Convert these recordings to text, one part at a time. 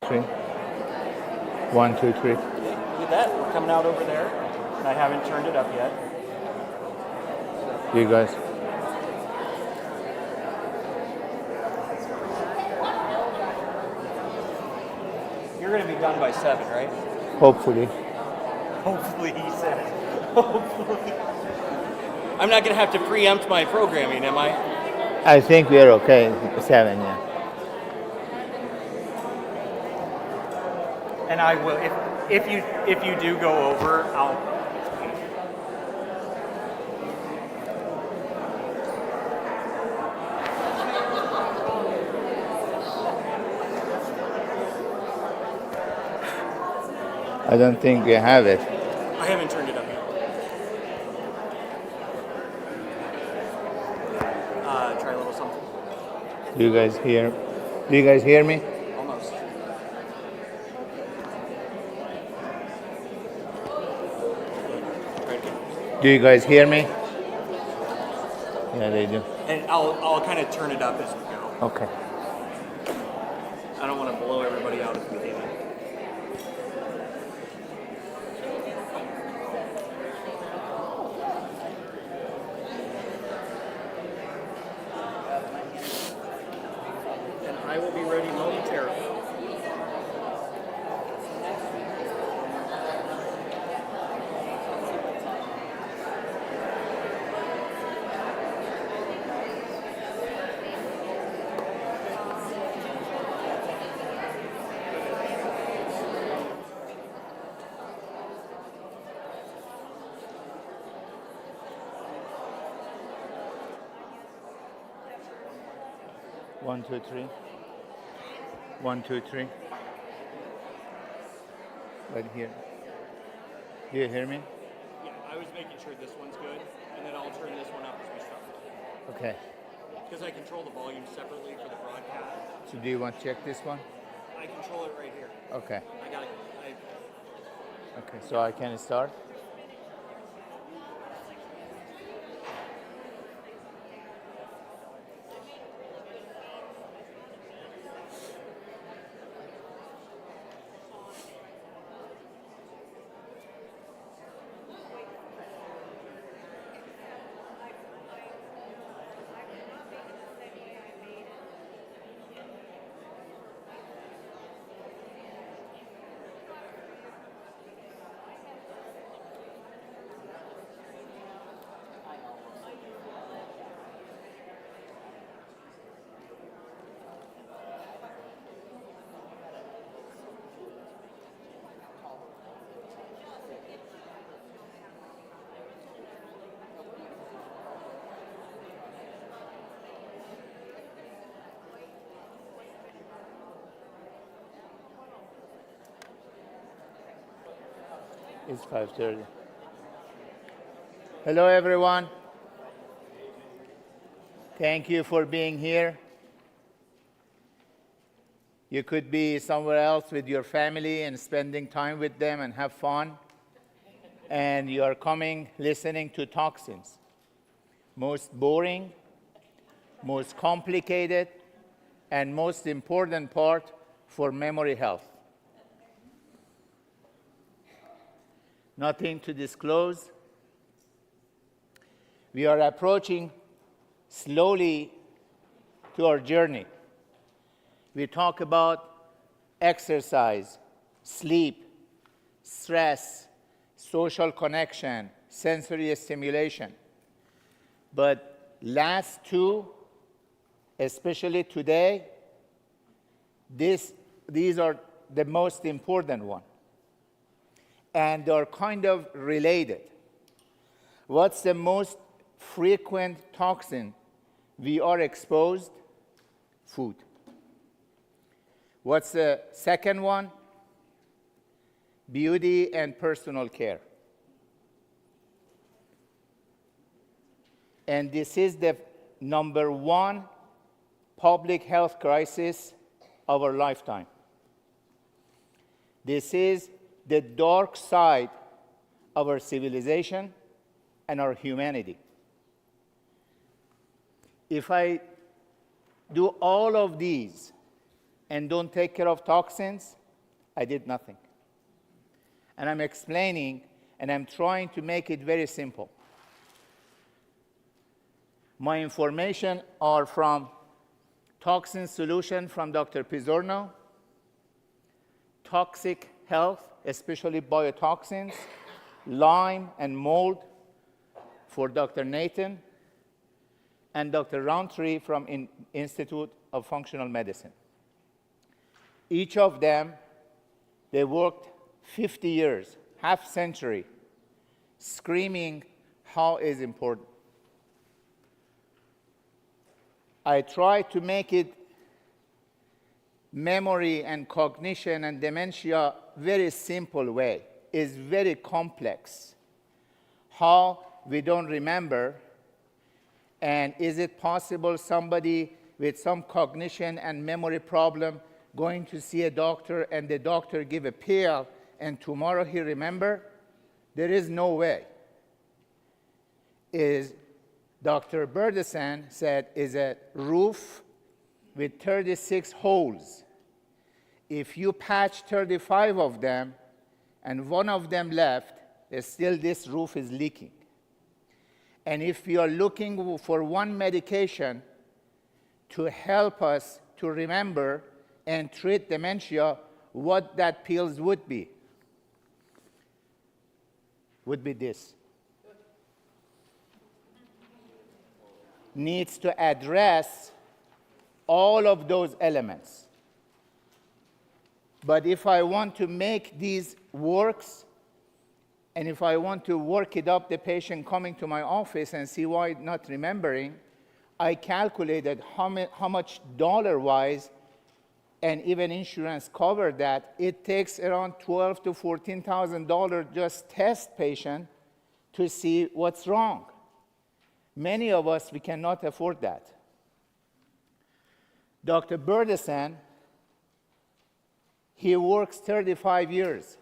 3. 1, 2, 3. Look at that. We're coming out over there. And I haven't turned it up yet. You guys. You're going to be done by 7, right? Hopefully. Hopefully, he said. Hopefully. I'm not going to have to preempt my programming, am I? I think we are okay. 7, yeah. And I will. If you do go over, I'll. I don't think we have it. I haven't turned it up yet. Try a little something. Do you guys hear me? Almost. Try it again. Do you guys hear me? Yeah, they do. And I'll kind of turn it up as we go. Okay. I don't want to blow everybody out if we do. And I will be ready momentarily. One, two, three. 1, 2, 3. Right here. Do you hear me? Yeah, I was making sure this one's good, and then I'll turn this one up as we start. Okay. Because I control the volume separately for the broadcast. So do you want to check this one? I control it right here. Okay. I got it. Okay, so I can start? It's 5:30. Hello, everyone. Thank you for being here. You could be somewhere else with your family and spending time with them and have fun. And you are coming, listening to toxins. Most boring, most complicated, and most important part for memory health. Nothing to disclose. We are approaching slowly to our journey. We talk about exercise, sleep, stress, social connection, sensory stimulation. But last two, especially today, these are the most important one. And they're kind of related. What's the most frequent toxin we are exposed? Food. What's the second one? Beauty and personal care. And this is the number one public health crisis of our lifetime. This is the dark side of our civilization and our humanity. If I do all of these and don't take care of toxins, I did nothing. And I'm explaining, and I'm trying to make it very simple. My information are from Toxin Solution from Dr. Pizzorno, Toxic Health, especially biotoxins, Lyme and mold for Dr. Nathan, and Dr. Roundtree from Institute of Functional Medicine. Each of them, they worked 50 years, half century, screaming how is important. I try to make it memory and cognition and dementia very simple way. It's very complex. How we don't remember, and is it possible somebody with some cognition and memory problem going to see a doctor and the doctor give a pill and tomorrow he remember? There is no way. Is Dr. Burdison said is a roof with 36 holes. If you patch 35 of them and one of them left, still this roof is leaking. And if you are looking for one medication to help us to remember and treat dementia, what that pills would be this. Needs to address all of those elements. But if I want to make these works, and if I want to work it up, the patient coming to my office and see why not remembering, I calculated how much dollar-wise, and even insurance covered that, it takes around $12,000 to $14,000 just test patient to see what's wrong. Many of us, we cannot afford that. Dr. Burdison, he works 35 years.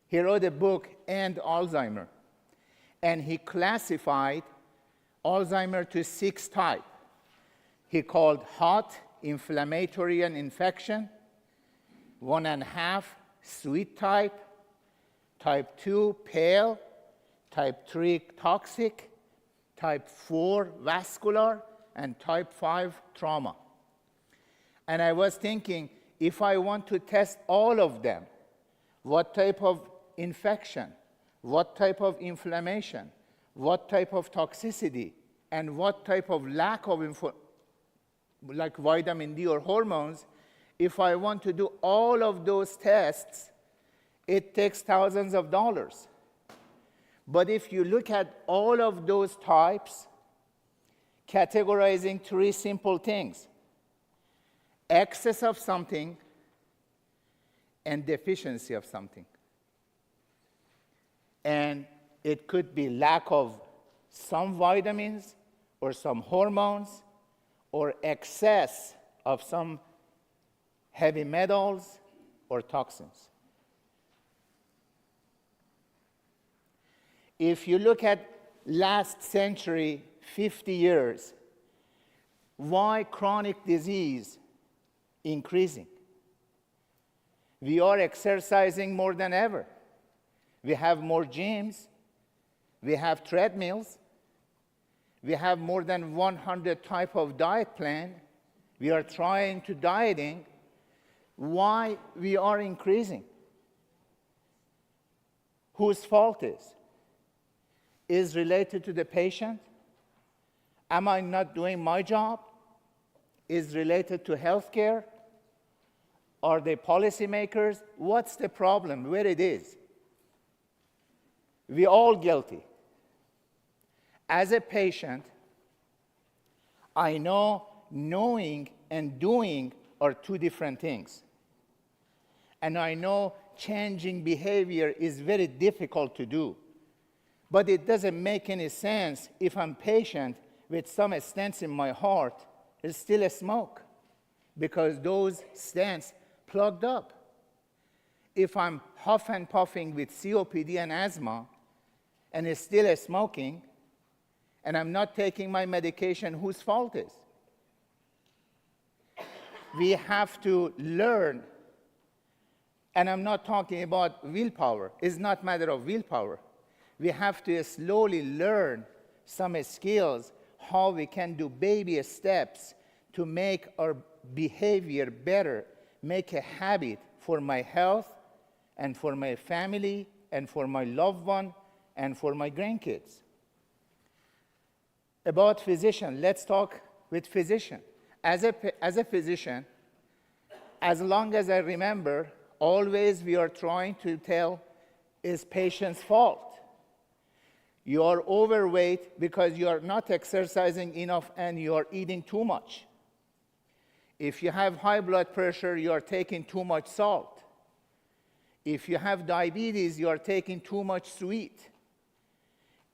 He wrote a book, End Alzheimer, and he classified Alzheimer to 6 types. He called hot, inflammatory and infection, 1.5, sweet type 2, pale, type 3, toxic, type 4, vascular, and type 5, trauma. And I was thinking, if I want to test all of them, what type of infection, what type of inflammation, what type of toxicity, and what type of lack of like vitamin D or hormones, if I want to do all of those tests, it takes thousands of dollars. But if you look at all of those types, categorizing 3 simple things: excess of something and deficiency of something. And it could be lack of some vitamins or some hormones, or excess of some heavy metals or toxins. If you look at last century, 50 years, why chronic disease increasing? We are exercising more than ever. We have more gyms. We have treadmills. We have more than 100 type of diet plan. We are trying to dieting. Why we are increasing? Whose fault is? Is related to the patient? Am I not doing my job? Is related to healthcare? Are they policymakers? What's the problem? Where it is? We're all guilty. As a patient, I know knowing and doing are 2 different things. And I know changing behavior is very difficult to do. But it doesn't make any sense if I'm patient with some stents in my heart, it's still a smoke, because those stents plugged up. If I'm huff and puffing with COPD and asthma, and it's still a smoking, and I'm not taking my medication, whose fault is? We have to learn, and I'm not talking about willpower. It's not a matter of willpower. We have to slowly learn some skills, how we can do baby steps to make our behavior better, make a habit for my health and for my family and for my loved one and for my grandkids. About physician, let's talk with physician. As a physician, as long as I remember, always we are trying to tell is patient's fault. You are overweight because you are not exercising enough and you are eating too much. If you have high blood pressure, you are taking too much salt. If you have diabetes, you are taking too much sweet.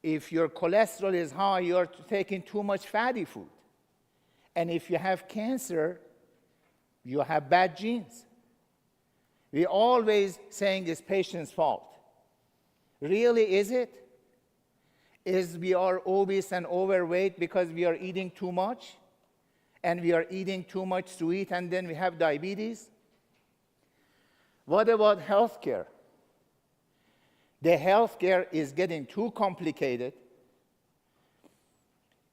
If your cholesterol is high, you are taking too much fatty food. And if you have cancer, you have bad genes. We always saying it's patient's fault. Really, is it? Is we are obese and overweight because we are eating too much? And we are eating too much sweet and then we have diabetes? What about healthcare? The healthcare is getting too complicated,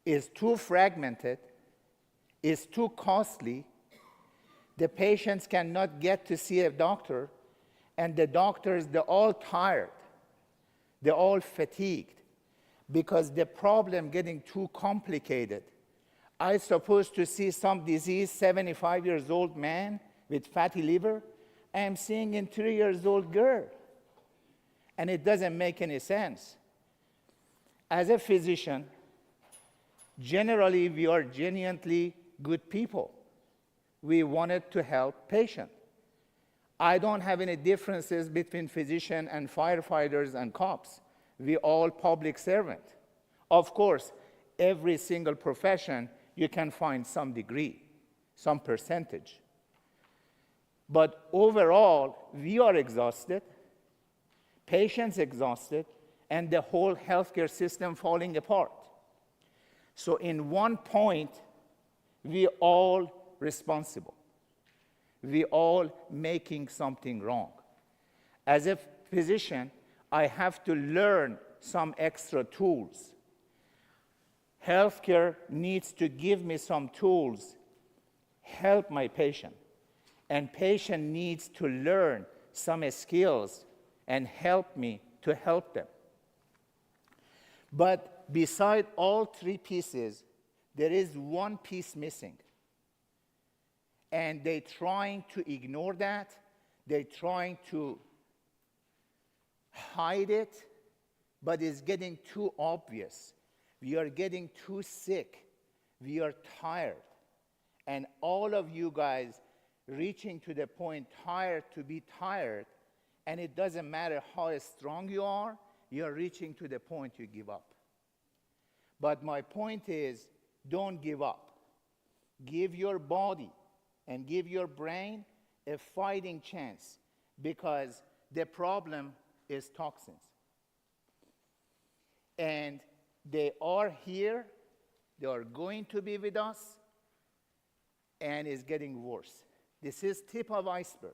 is too fragmented, is too costly. The patients cannot get to see a doctor, and the doctors, they're all tired. They're all fatigued because the problem getting too complicated. I supposed to see some disease, 75 years old man with fatty liver. I am seeing a 3 years old girl. And it doesn't make any sense. As a physician, generally we are genuinely good people. We wanted to help patients. I don't have any differences between physicians and firefighters and cops. We all public servant. Of course, every single profession you can find some degree, some percentage. But overall, we are exhausted, patients exhausted, and the whole healthcare system falling apart. So in one point, we all responsible. We all making something wrong. As a physician, I have to learn some extra tools. Healthcare needs to give me some tools, help my patient. And patient needs to learn some skills and help me to help them. But beside all three pieces, there is one piece missing. And they're trying to ignore that. They're trying to hide it, but it's getting too obvious. We are getting too sick. We are tired. And all of you guys reaching to the point tired to be tired, and it doesn't matter how strong you are, you're reaching to the point you give up. But my point is, don't give up. Give your body and give your brain a fighting chance, because the problem is toxins. And they are here, they are going to be with us, and it's getting worse. This is tip of iceberg.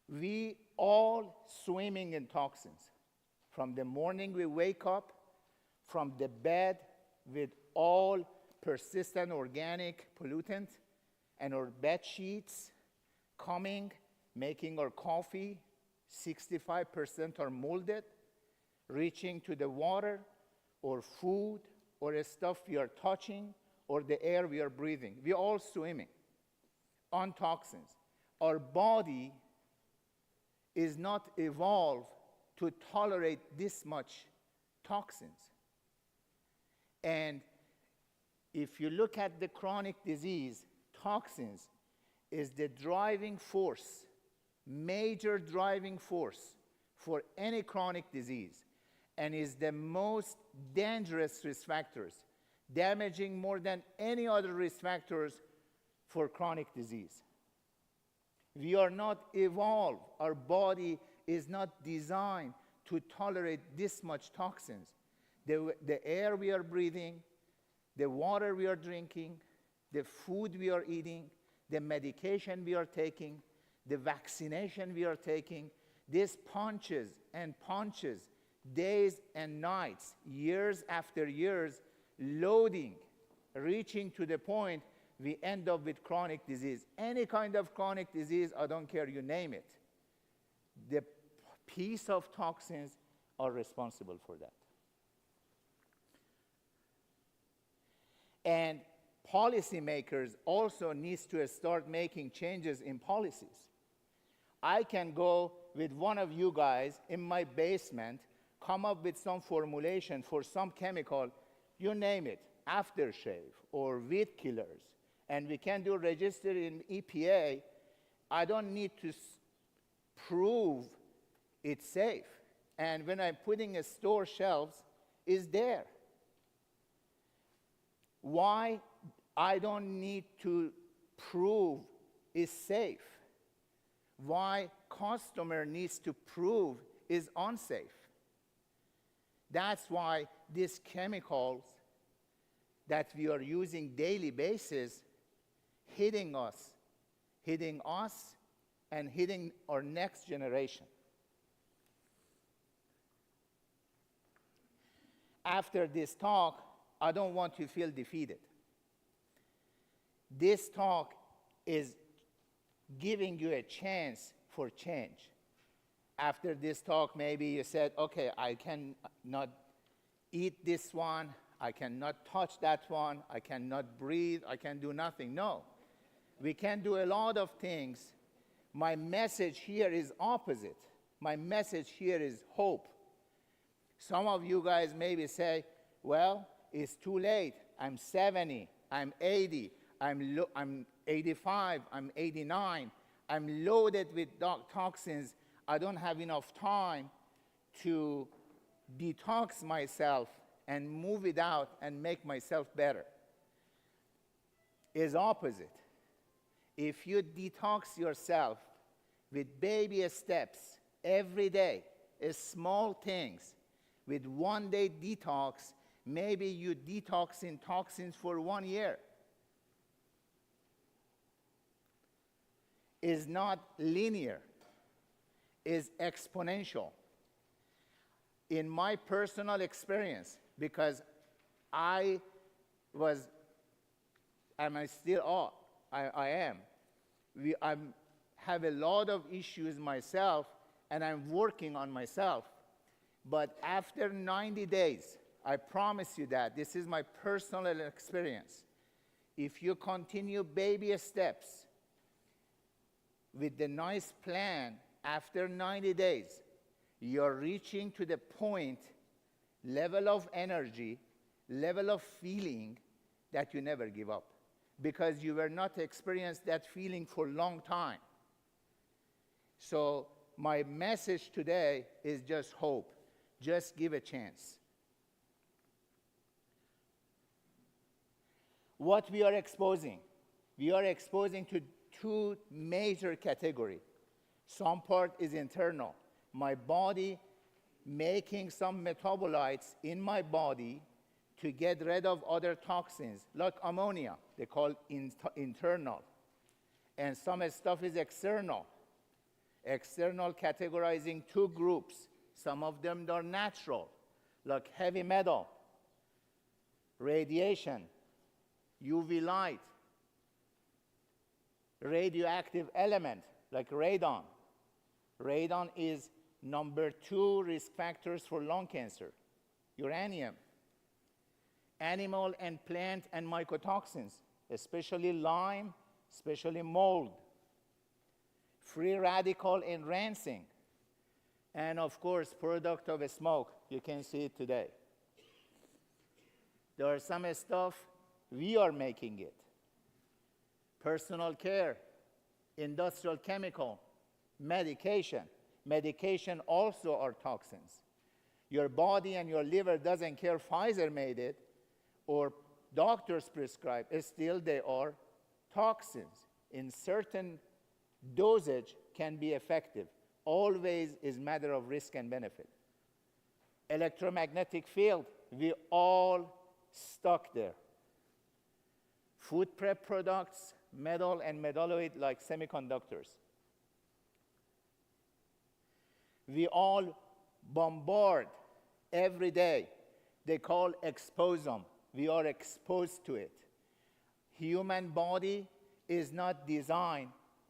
We all swimming in toxins. From the morning we wake up, from the bed with all persistent organic pollutant, and our bed sheets coming, making our coffee, 65% are molded, reaching to the water, or food, or the stuff we are touching, or the air we are breathing. We are all swimming on toxins. Our body is not evolved to tolerate this much toxins. And if you look at the chronic disease, toxins is the driving force, major driving force for any chronic disease, and is the most dangerous risk factors, damaging more than any other risk factors for chronic disease. We are not evolved. Our body is not designed to tolerate this much toxins. The air we are breathing, the water we are drinking, the food we are eating, the medication we are taking, the vaccination we are taking. This punches and punches, days and nights, years after years, loading, reaching to the point we end up with chronic disease. Any kind of chronic disease, I don't care, you name it. The piece of toxins are responsible for that. And policymakers also needs to start making changes in policies. I can go with one of you guys in my basement, come up with some formulation for some chemical, you name it, aftershave or weed killers, and we can do register in EPA. I don't need to prove it's safe. And when I'm putting a store shelves, it's there. Why I don't need to prove it's safe? Why customer needs to prove is unsafe? That's why these chemicals that we are using daily basis hitting us and hitting our next generation. After this talk, I don't want to feel defeated. This talk is giving you a chance for change. After this talk, maybe you said, okay, I cannot eat this one, I cannot touch that one, I cannot breathe, I can do nothing. No, we can do a lot of things. My message here is opposite. My message here is hope. Some of you guys maybe say, well, it's too late. I'm 70, I'm 80, I'm 85, I'm 89. I'm loaded with toxins. I don't have enough time to detox myself and move it out and make myself better. It's opposite. If you detox yourself with baby steps every day, small things, with 1 day detox, maybe you detox in toxins for 1 year. Is not linear, is exponential. In my personal experience, because I was, and I still are, I am, I have a lot of issues myself, and I'm working on myself. But after 90 days, I promise you that, this is my personal experience. If you continue baby steps with the nice plan, after 90 days, you're reaching to the point, level of energy, level of feeling that you never give up. Because you were not experienced that feeling for a long time. So my message today is just hope. Just give a chance. What we are exposing to two major categories. Some part is internal. My body making some metabolites in my body to get rid of other toxins, like ammonia, they call internal. And some stuff is external. External categorizing two groups. Some of them are natural, like heavy metal, radiation, UV light, radioactive element, like radon. Radon is number 2 risk factors for lung cancer. Uranium. Animal and plant and mycotoxins, especially lime, especially mold. Free radical enhancing. And of course, product of a smoke. You can see it today. There are some stuff we are making it. Personal care, industrial chemical, medication. Medication also are toxins. Your body and your liver doesn't care Pfizer made it or doctors prescribe, still they are toxins. In certain dosage can be effective. Always is matter of risk and benefit. Electromagnetic field, we all stuck there. food prep products, metal and metalloid like semiconductors. We all bombard every day. They call exposome. We are exposed to it. Human body is not designed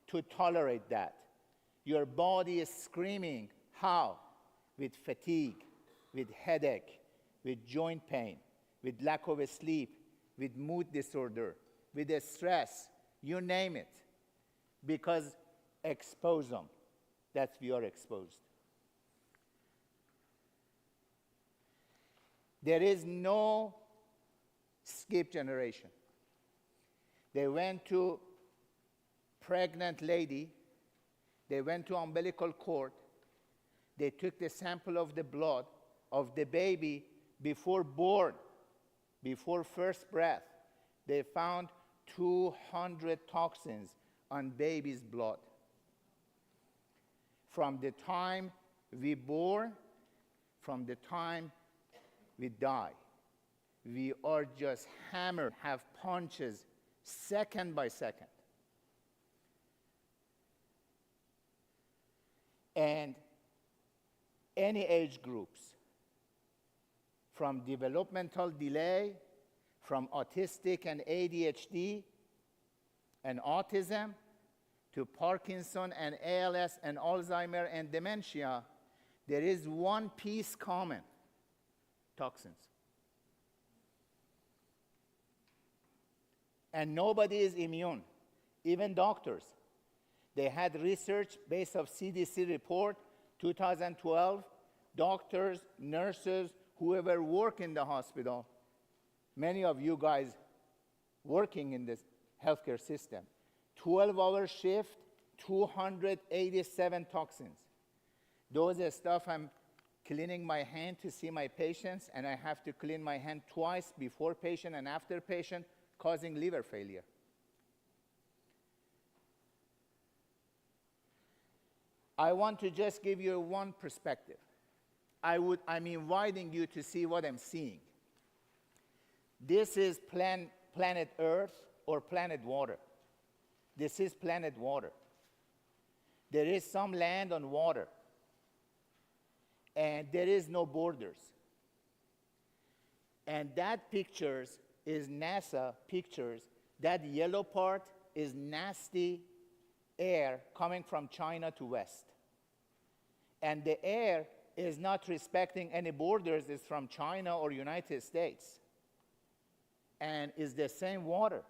to tolerate that. Your body is screaming. How? With fatigue, with headache, with joint pain, with lack of sleep, with mood disorder, with stress, you name it. Because exposome, that's we are exposed. There is no skip generation. They went to pregnant lady, they went to umbilical cord, they took the sample of the blood of the baby before born, before first breath. They found 200 toxins on baby's blood. From the time we born, from the time we die, we are just hammered, have punches second by second. And any age groups, from developmental delay, from autistic and ADHD and autism, to Parkinson and ALS and Alzheimer and dementia, there is one piece common: toxins. And nobody is immune, even doctors. They had research based on CDC report, 2012, doctors, nurses, whoever work in the hospital, many of you guys working in this healthcare system, 12-hour shift, 287 toxins. Those are stuff I'm cleaning my hand to see my patients, and I have to clean my hand twice, before patient and after patient, causing liver failure. I want to just give you one perspective. I'm inviting you to see what I'm seeing. This is planet Earth or planet water. This is planet water. There is some land on water, and there is no borders. And that pictures is NASA pictures. That yellow part is nasty air coming from China to west. And the air is not respecting any borders. It's from China or United States. And is the same water.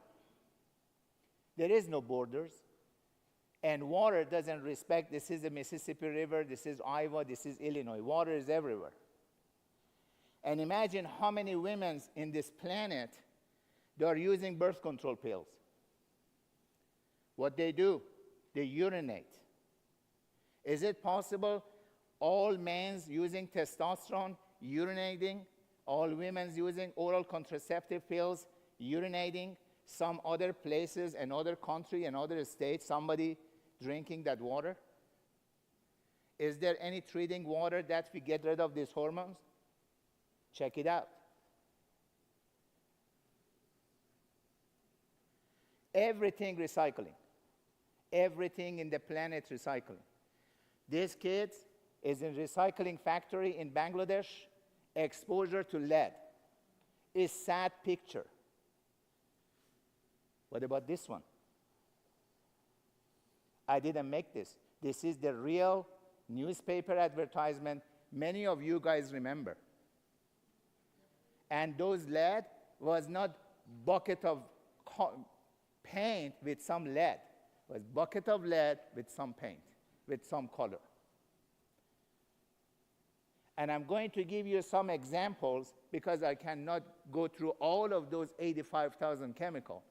There is no borders. And water doesn't respect, this is the Mississippi River, this is Iowa, this is Illinois. Water is everywhere. And imagine how many women in this planet, they are using birth control pills. What they do, they urinate. Is it possible all men using testosterone, urinating, all women using oral contraceptive pills, urinating, some other places, another country, another state, somebody drinking that water? Is there any treating water that we get rid of these hormones? Check it out. Everything recycling. Everything in the planet recycling. This kid is in recycling factory in Bangladesh, exposure to lead. Is sad picture. What about this one? I didn't make this. This is the real newspaper advertisement many of you guys remember. And those lead was not bucket of paint with some lead. It was bucket of lead with some paint, with some color. And I'm going to give you some examples because I cannot go through all of those 85,000 chemicals.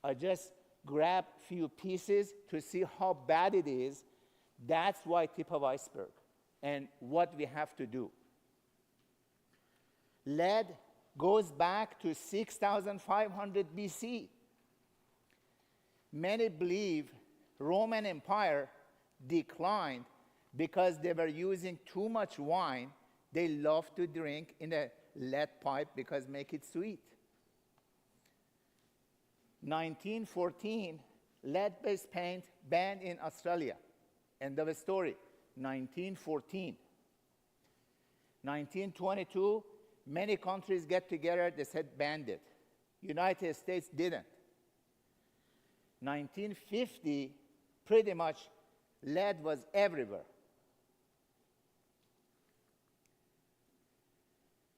I just grab few pieces to see how bad it is. That's why tip of iceberg and what we have to do. Lead goes back to 6,500 BC. Many believe Roman Empire declined because they were using too much wine. They love to drink in a lead pipe because make it sweet. 1914, lead-based paint banned in Australia. End of story. 1914. 1922, many countries get together, they said banned it. United States didn't. 1950, pretty much lead was everywhere.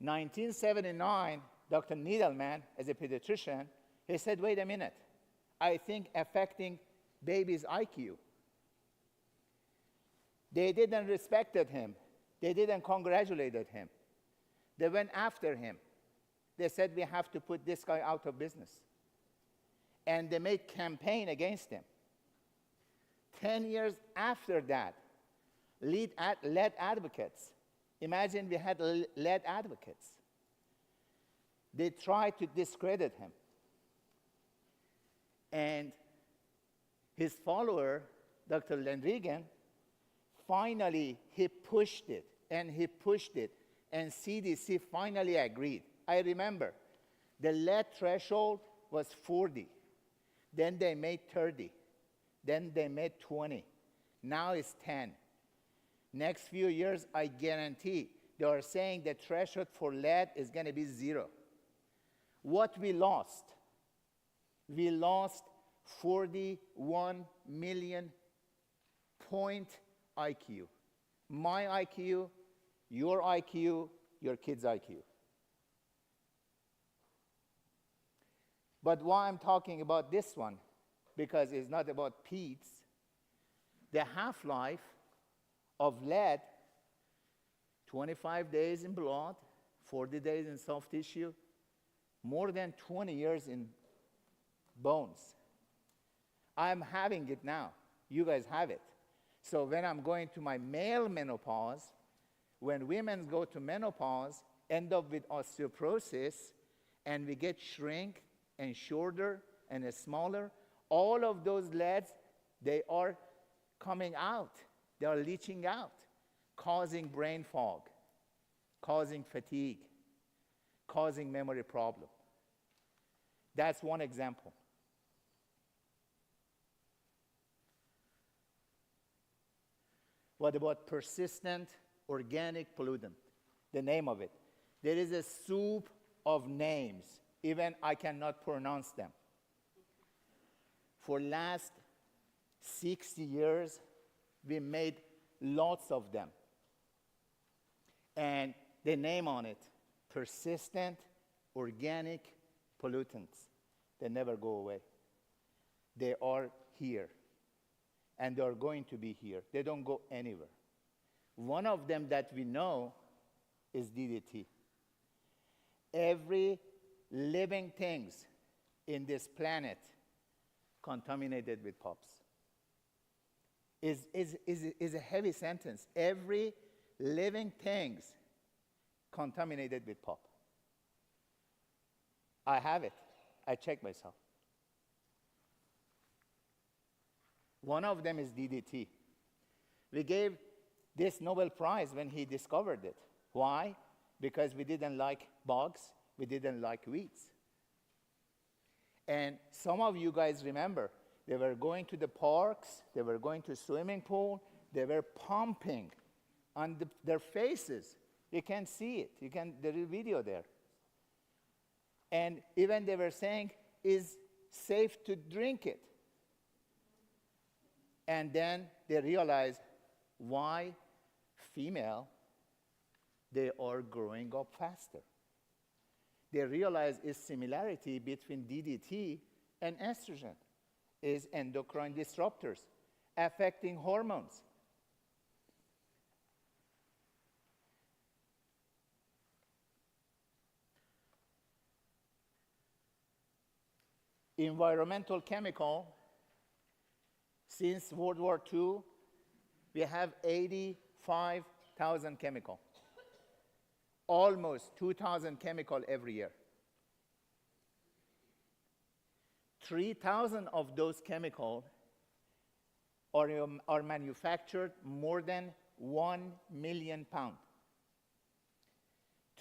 1979, Dr. Needleman, as a pediatrician, he said, wait a minute, I think affecting babies' IQ. They didn't respect him. They didn't congratulate him. They went after him. They said, we have to put this guy out of business. And they made campaign against him. 10 years after that, lead advocates. Imagine we had lead advocates. They tried to discredit him. And his follower, Dr. Landrigan, finally, he pushed it, and CDC finally agreed. I remember, the lead threshold was 40. Then they made 30. Then they made 20. Now it's 10. Next few years, I guarantee, they are saying the threshold for lead is going to be 0. What we lost? We lost 41 million point IQ. My IQ, your kid's IQ. But why I'm talking about this one? Because it's not about peats. The half-life of lead, 25 days in blood, 40 days in soft tissue, more than 20 years in bones. I'm having it now. You guys have it. So when I'm going to my male menopause, when women go to menopause, end up with osteoporosis, and we get shrink and shorter and smaller, all of those leads, they are coming out. They are leaching out, causing brain fog, causing fatigue, causing memory problem. That's one example. What about persistent organic pollutant? The name of it. There is a soup of names. Even I cannot pronounce them. For last 60 years, we made lots of them. And the name on it, persistent organic pollutants. They never go away. They are here. And they are going to be here. They don't go anywhere. One of them that we know is DDT. Every living things in this planet contaminated with POPs. Is a heavy sentence. Every living things contaminated with POP. I have it. I check myself. One of them is DDT. We gave this Nobel Prize when he discovered it. Why? Because we didn't like bugs, we didn't like weeds. And some of you guys remember, they were going to the parks, they were going to swimming pool, they were pumping on their faces. You can see it. There is a video there. And even they were saying, is safe to drink it. And then they realized why female, they are growing up faster. They realize is similarity between DDT and estrogen, is endocrine disruptors affecting hormones. Environmental chemical, since World War II, we have 85,000 chemical. Almost 2,000 chemical every year. 3,000 of those chemicals are manufactured more than 1 million pounds.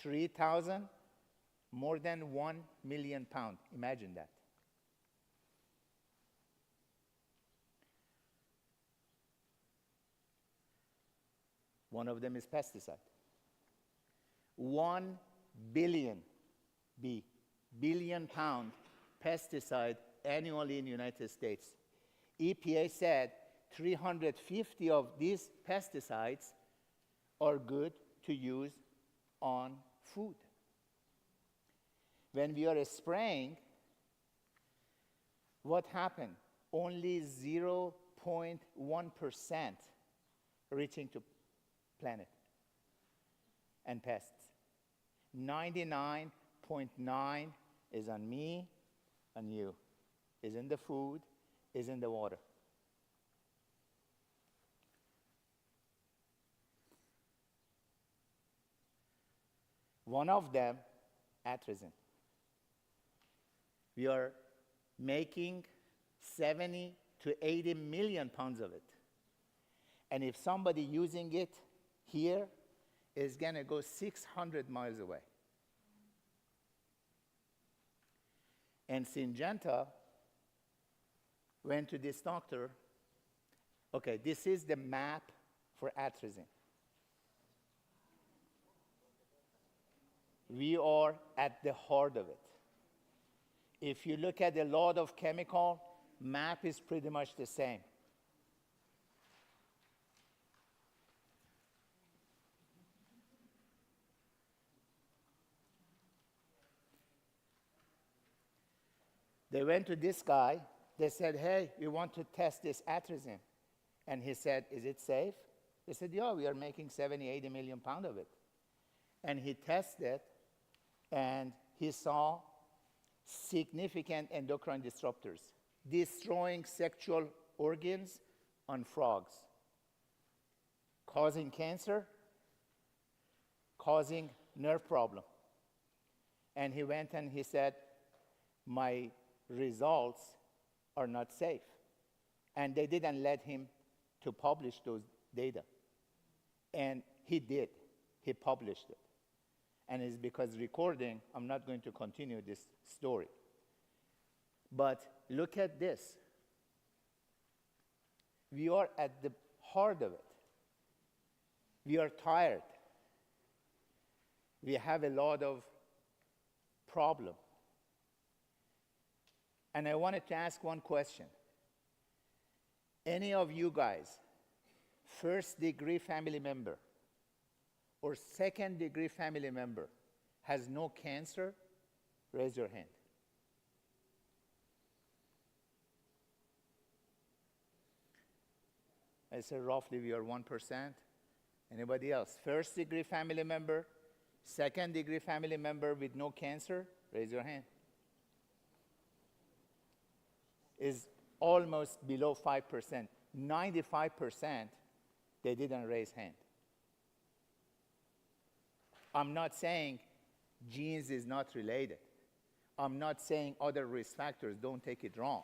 3,000, more than 1 million pounds. Imagine that. One of them is pesticide. 1 billion, billion pound pesticide annually in the United States. EPA said 350 of these pesticides are good to use on food. When we are spraying, what happened? Only 0.1% reaching to planet and pests. 99.9 is on me, on you, is in the food, is in the water. One of them, atrazine. We are making 70 to 80 million pounds of it. And if somebody using it here is going to go 600 miles away. And Syngenta went to this doctor. Okay, this is the map for atrazine. We are at the heart of it. If you look at a lot of chemical, map is pretty much the same. They went to this guy. They said, hey, we want to test this atrazine. And he said, is it safe? They said, yeah, we are making 70, 80 million pounds of it. And he tested, and he saw significant endocrine disruptors, destroying sexual organs on frogs, causing cancer, causing nerve problem. And he went and he said, my results are not safe. And they didn't let him to publish those data. And he did. He published it. And it's because recording, I'm not going to continue this story. But look at this. We are at the heart of it. We are tired. We have a lot of problem. And I wanted to ask one question. Any of you guys, first-degree family member or second-degree family member has no cancer? Raise your hand. I said roughly we are 1%. Anybody else? First-degree family member, second-degree family member with no cancer? Raise your hand. Is almost below 5%. 95%, they didn't raise hand. I'm not saying genes is not related. I'm not saying other risk factors, don't take it wrong.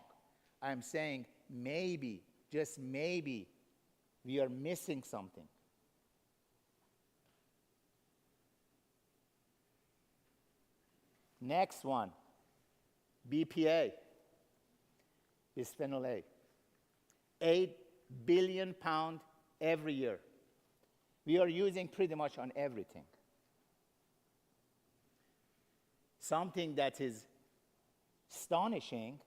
I'm saying maybe, just maybe, we are missing something. Next one, BPA, bisphenol A. 8 billion pounds every year. We are using pretty much on everything. Something that is astonishing,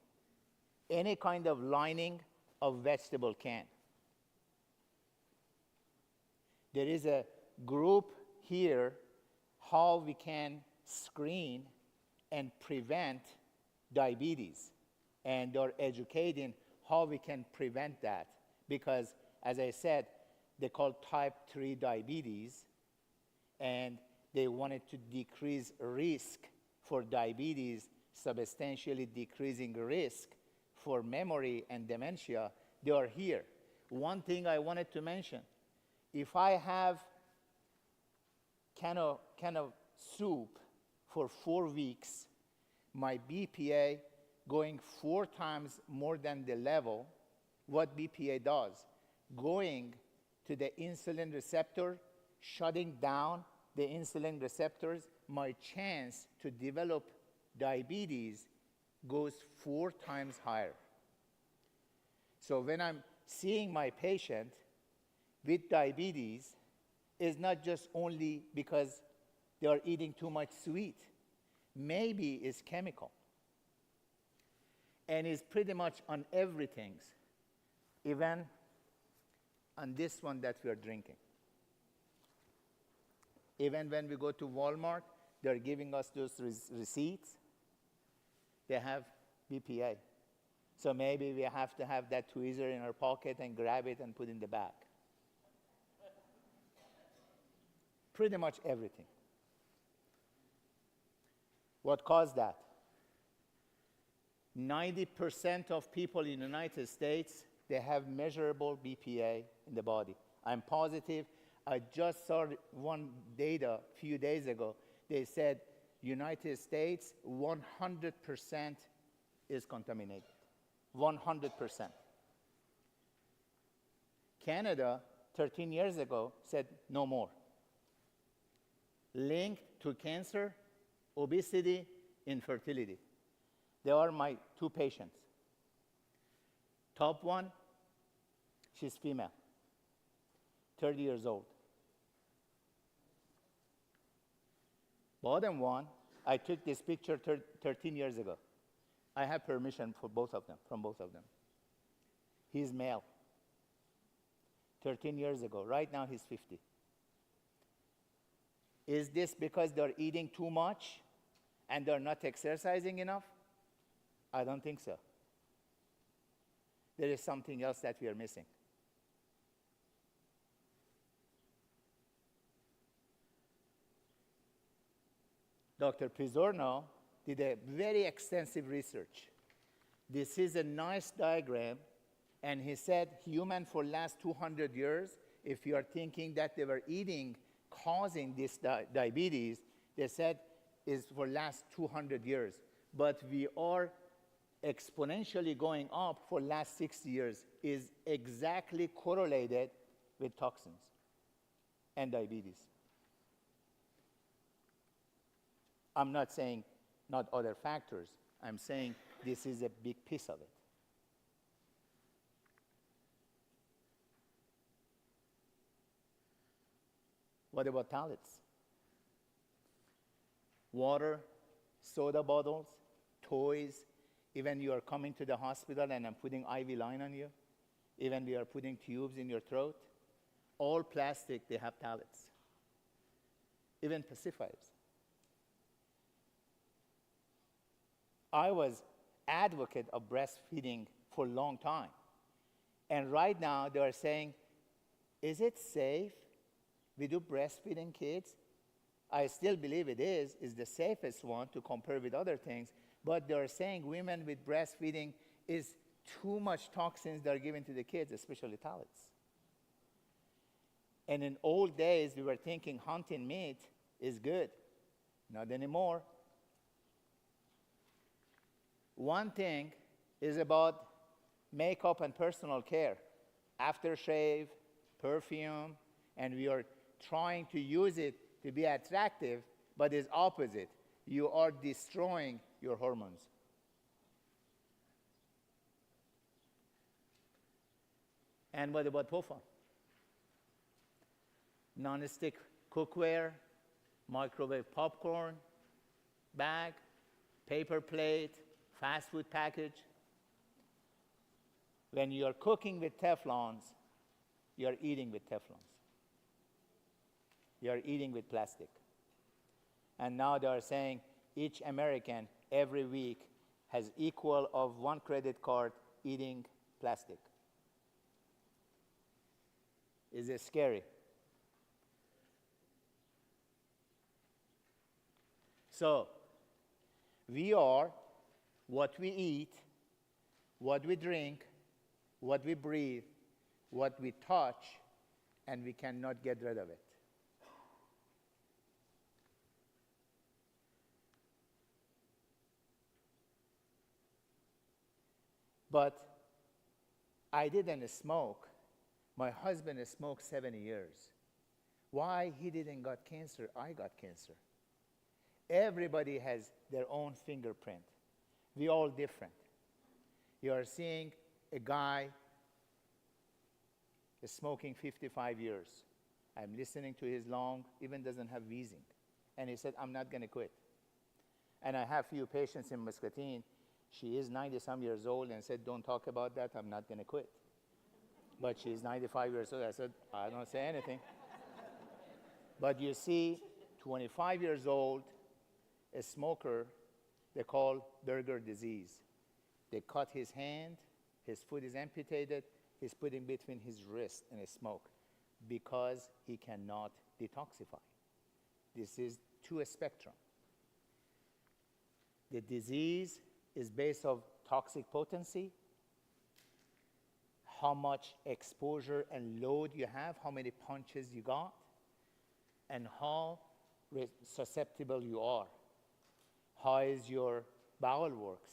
any kind of lining of vegetable can. There is a group here how we can screen and prevent diabetes, and they're educating how we can prevent that, because as I said, they call type 3 diabetes, and they wanted to decrease risk for diabetes, substantially decreasing risk for memory and dementia. They are here. One thing I wanted to mention, if I have can of soup for 4 weeks, my BPA going 4 times more than the level, what BPA does, going to the insulin receptor, shutting down the insulin receptors, my chance to develop diabetes goes 4 times higher. So when I'm seeing my patient with diabetes is not just only because they are eating too much sweet. Maybe it's chemical. And it's pretty much on everything, even on this one that we are drinking. Even when we go to Walmart, they're giving us those receipts. They have BPA. So maybe we have to have that tweezer in our pocket and grab it and put in the bag. Pretty much everything. What caused that? 90% of people in the United States, they have measurable BPA in the body. I'm positive. I just saw one data a few days ago. They said United States, 100% is contaminated. 100%. Canada, 13 years ago, said no more. Linked to cancer, obesity, infertility. They are my two patients. Top one, she's female, 30 years old. Bottom one, I took this picture 13 years ago. I have permission for both of them, from both of them. He's male, 13 years ago. Right now, he's 50. Is this because they're eating too much and they're not exercising enough? I don't think so. There is something else that we are missing. Dr. Pizzorno did a very extensive research. This is a nice diagram, and he said human for last 200 years, if you are thinking that they were eating causing this diabetes, they said is for last 200 years. But we are exponentially going up for last 60 years, is exactly correlated with toxins and diabetes. I'm not saying not other factors. I'm saying this is a big piece of it. What about pallets? Water, soda bottles, toys. Even you are coming to the hospital and I'm putting IV line on you. Even we are putting tubes in your throat. All plastic, they have pallets. Even pacifiers. I was advocate of breastfeeding for a long time. And right now they are saying, is it safe? We do breastfeeding kids. I still believe it is the safest one to compare with other things. But they're saying women with breastfeeding is too much toxins that are given to the kids, especially pellets. And in old days, we were thinking hunting meat is good. Not anymore. One thing is about makeup and personal care, aftershave, perfume, and we are trying to use it to be attractive, but it's opposite. You are destroying your hormones. And what about POFA? Non-stick cookware, microwave popcorn, bag, paper plate, fast food package. When you are cooking with Teflons, you are eating with Teflons. You are eating with plastic. And now they are saying each American every week has equal of one credit card eating plastic. Is it scary? So, we are what we eat, what we drink, what we breathe, what we touch, and we cannot get rid of it. But I didn't smoke. My husband smoked 70 years. Why he didn't got cancer, I got cancer. Everybody has their own fingerprint. We're all different. You are seeing a guy is smoking 55 years. I'm listening to his lung, even doesn't have wheezing. And he said, I'm not going to quit. And I have few patients in Muscatine. She is 90-some years old and said, don't talk about that, I'm not going to quit. But she's 95 years old. I said, I don't say anything. But you see, 25 years old, a smoker, they call burger disease. They cut his hand, his foot is amputated, he's putting between his wrist and a smoke because he cannot detoxify. This is to a spectrum. The disease is based on toxic potency, how much exposure and load you have, how many punches you got, and how susceptible you are. How is your bowel works?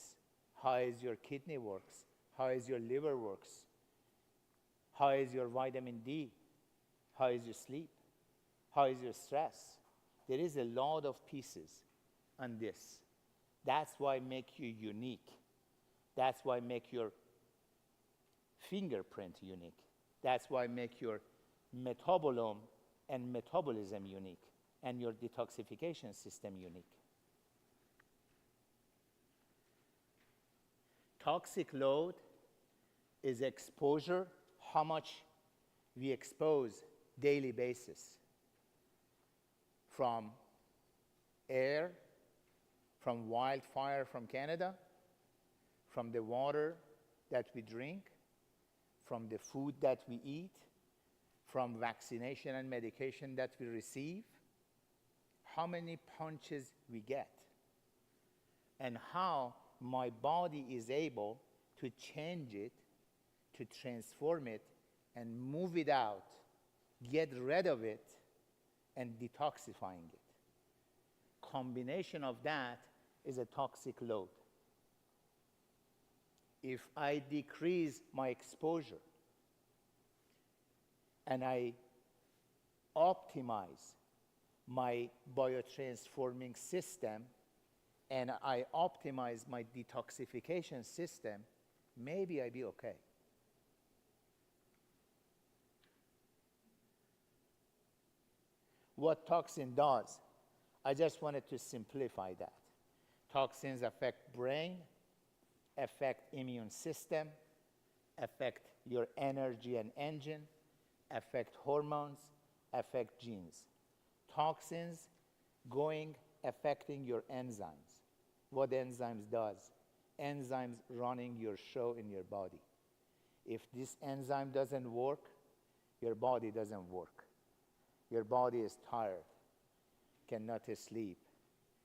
How is your kidney works? How is your liver works? How is your vitamin D? How is your sleep? How is your stress? There is a lot of pieces on this. That's why make you unique. That's why make your fingerprint unique. That's why make your metabolome and metabolism unique, and your detoxification system unique. Toxic load is exposure, how much we expose daily basis from air, from wildfire from Canada, from the water that we drink, from the food that we eat, from vaccination and medication that we receive, how many punches we get, and how my body is able to change it, to transform it, and move it out, get rid of it, and detoxifying it. Combination of that is a toxic load. If I decrease my exposure and I optimize my biotransforming system and I optimize my detoxification system, maybe I'll be okay. What toxin does, I just wanted to simplify that. Toxins affect brain, affect immune system, affect your energy and engine, affect hormones, affect genes. Toxins affecting your enzymes. What enzymes does? Enzymes running your show in your body. If this enzyme doesn't work, your body doesn't work. Your body is tired, cannot sleep,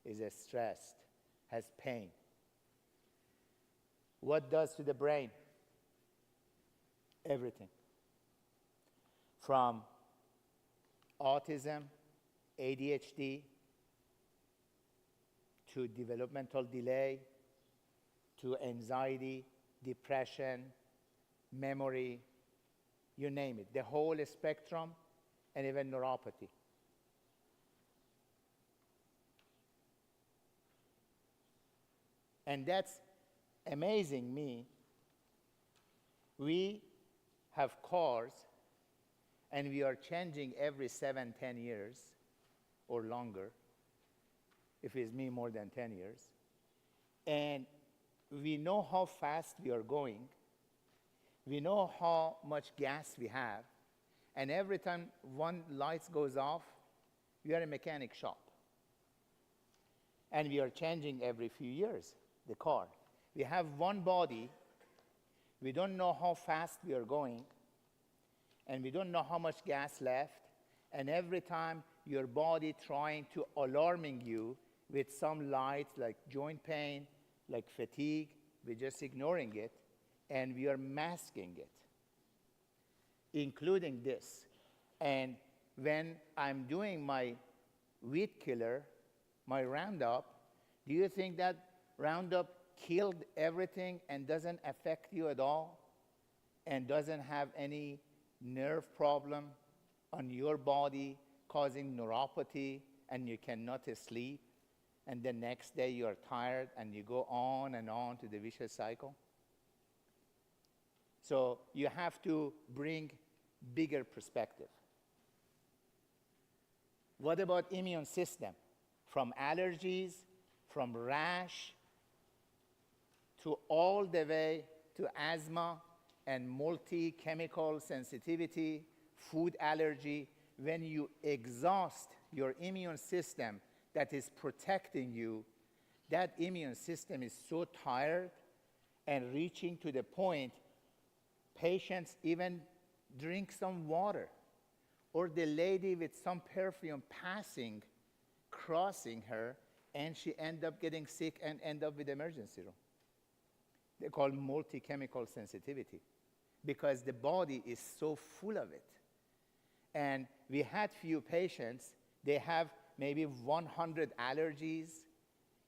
is stressed, has pain. What does to the brain? Everything. From autism, ADHD, to developmental delay, to anxiety, depression, memory, you name it, the whole spectrum, and even neuropathy. And that's amazing me. We have cars, and we are changing every 7-10 years or longer. If it's me, more than 10 years. And we know how fast we are going. We know how much gas we have. And every time one light goes off, we are a mechanic shop. And we are changing every few years, the car. We have one body. We don't know how fast we are going. And we don't know how much gas left. And every time your body trying to alarming you with some light, like joint pain, like fatigue, we're just ignoring it, and we are masking it, including this. And when I'm doing my weed killer, my Roundup, do you think that Roundup killed everything and doesn't affect you at all, and doesn't have any nerve problem on your body, causing neuropathy, and you cannot sleep, and the next day you are tired, and you go on and on to the vicious cycle? So you have to bring bigger perspective. What about immune system? From allergies, from rash, to all the way to asthma and multi-chemical sensitivity, food allergy. When you exhaust your immune system that is protecting you, that immune system is so tired and reaching to the point patients even drink some water, or the lady with some perfume passing, crossing her, and she end up getting sick and end up with emergency room. They call multi-chemical sensitivity because the body is so full of it. And we had few patients, they have maybe 100 allergies,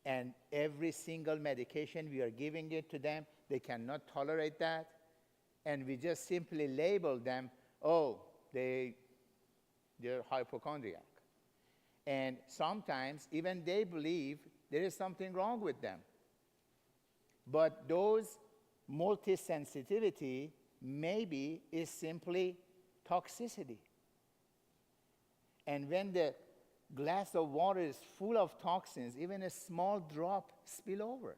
and every single medication we are giving it to them, they cannot tolerate that. And we just simply label them, oh, they're hypochondriac. And sometimes even they believe there is something wrong with them. But those multi-sensitivity maybe is simply toxicity. And when the glass of water is full of toxins, even a small drop spill over.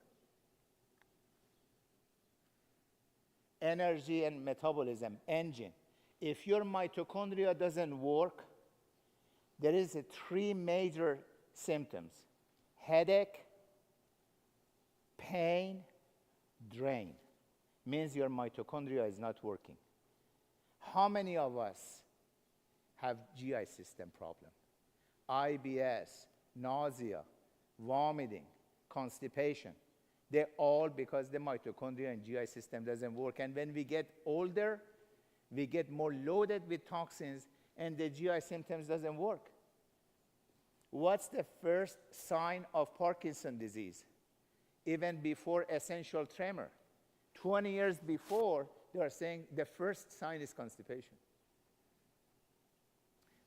Energy and metabolism engine. If your mitochondria doesn't work, there is 3 major symptoms: headache, pain, drain. Means your mitochondria is not working. How many of us have GI system problem? IBS, nausea, vomiting, constipation. They're all because the mitochondria and GI system doesn't work. And when we get older, we get more loaded with toxins and the GI symptoms doesn't work. What's the first sign of Parkinson's disease? Even before essential tremor. 20 years before, they are saying the first sign is constipation.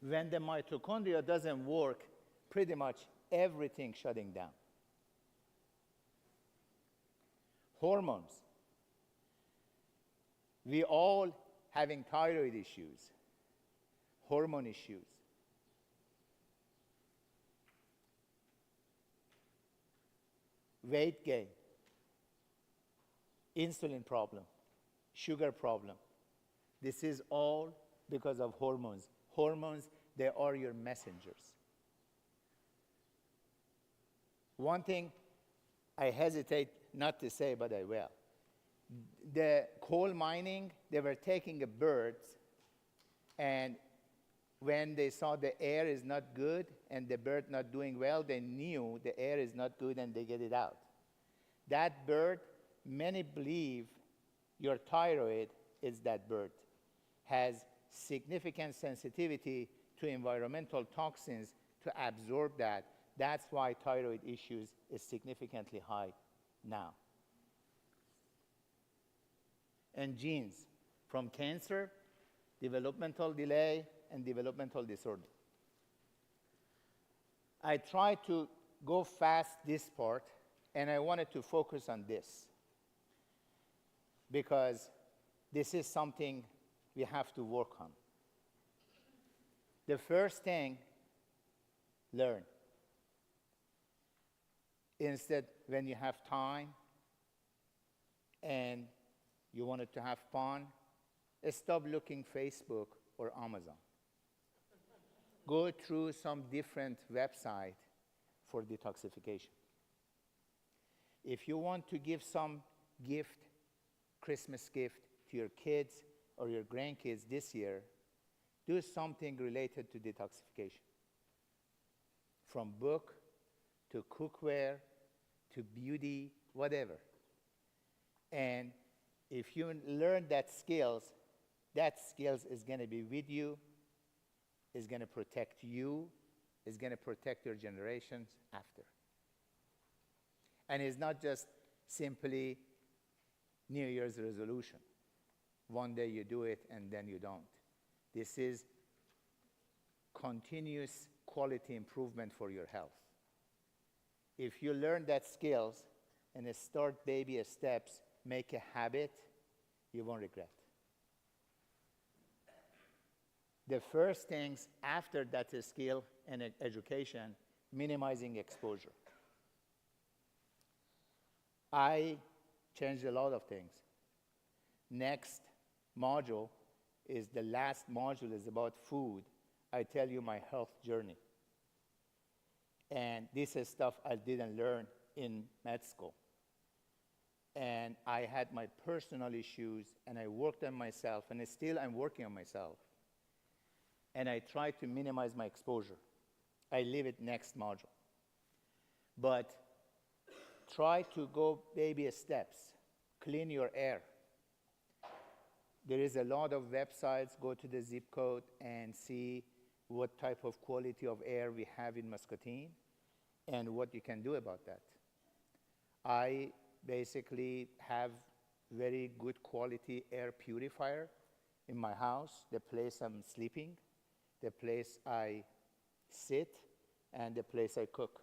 When the mitochondria doesn't work, pretty much everything shutting down. Hormones. We all having thyroid issues, hormone issues. Weight gain, insulin problem, sugar problem. This is all because of hormones. Hormones, they are your messengers. One thing I hesitate not to say, but I will. The coal mining, they were taking birds, and when they saw the air is not good and the bird not doing well, they knew the air is not good and they get it out. That bird, many believe your thyroid is that bird, has significant sensitivity to environmental toxins to absorb that. That's why thyroid issues is significantly high now. And genes, from cancer, developmental delay, and developmental disorder. I tried to go fast this part, and I wanted to focus on this because this is something we have to work on. The first thing, learn. Instead, when you have time and you wanted to have fun, stop looking Facebook or Amazon. Go through some different website for detoxification. If you want to give some gift, Christmas gift to your kids or your grandkids this year, do something related to detoxification. From book to cookware to beauty, whatever. And if you learn that skills is going to be with you, is going to protect you, is going to protect your generations after. And it's not just simply New Year's resolution. One day you do it and then you don't. This is continuous quality improvement for your health. If you learn that skills and start baby steps, make a habit, you won't regret. The first things after that is skill and education, minimizing exposure. I changed a lot of things. Next module is the last module is about food. I tell you my health journey. And this is stuff I didn't learn in med school. And I had my personal issues, and I worked on myself, and still I'm working on myself. And I try to minimize my exposure. I leave it next module. But try to go baby steps. Clean your air. There is a lot of websites. Go to the zip code and see what type of quality of air we have in Muscatine and what you can do about that. I basically have very good quality air purifier in my house, the place I'm sleeping, the place I sit, and the place I cook.